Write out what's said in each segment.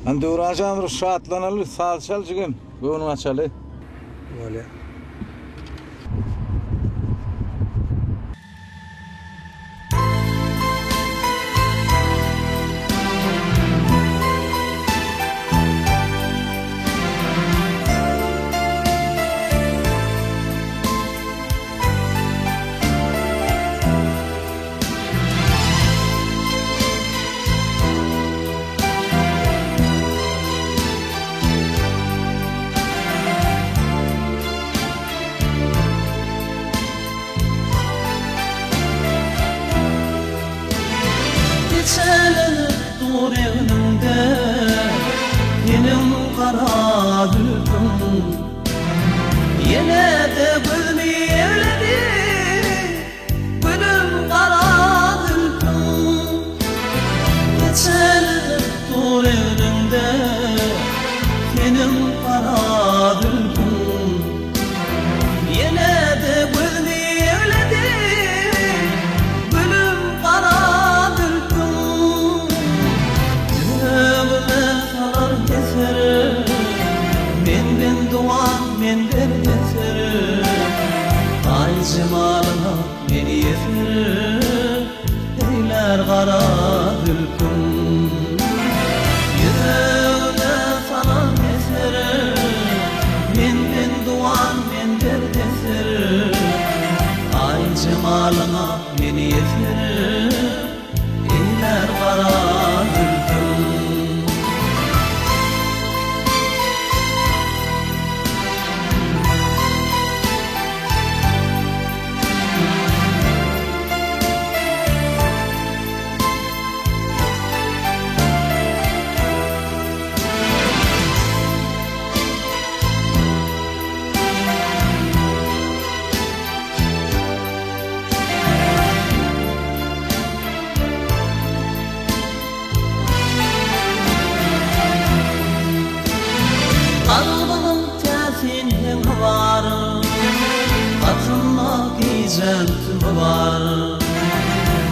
Ande uğraşam şatlanalı salçal jigem. Göwnüň açaly. Böyle. Geçelim dur evimde Yenim kara gülüm Yine de gülmi evledi Gülüm kara gülüm Geçelim dur evimde Yenim kara gülüm Yine de gülmi evledi Gülüm kara Menden duan mender yeter Ay cemalına beni yeter Eyler kara dülküm Yüreğine salan yeter Menden duan mender yeter Ay cemalına beni yeter Eyler kara dülküm Kalbımın təsinin var Atılma gizem var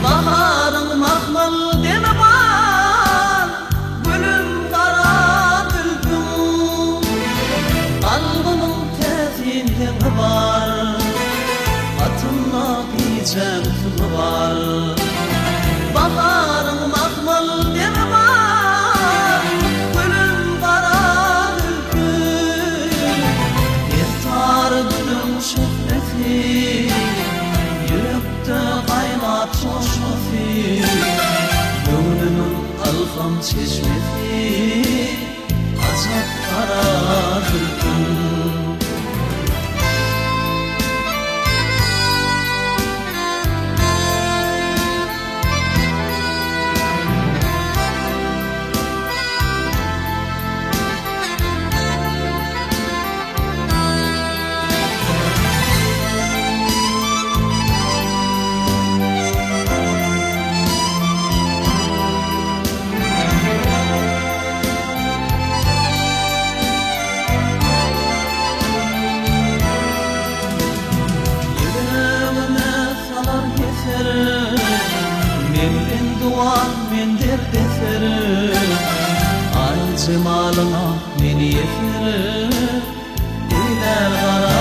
Baharın mahmal deme var Gülüm kara dülküm Kalbımın təsinin var Atılma gizem var Baharın mahmal deme var Şöhreti yürekte kaynat coşmeti Gönlümün alfam çeşmeti Azap kara dülküm Menden duan mender defer Ay cemalına beni yeter Eyler kara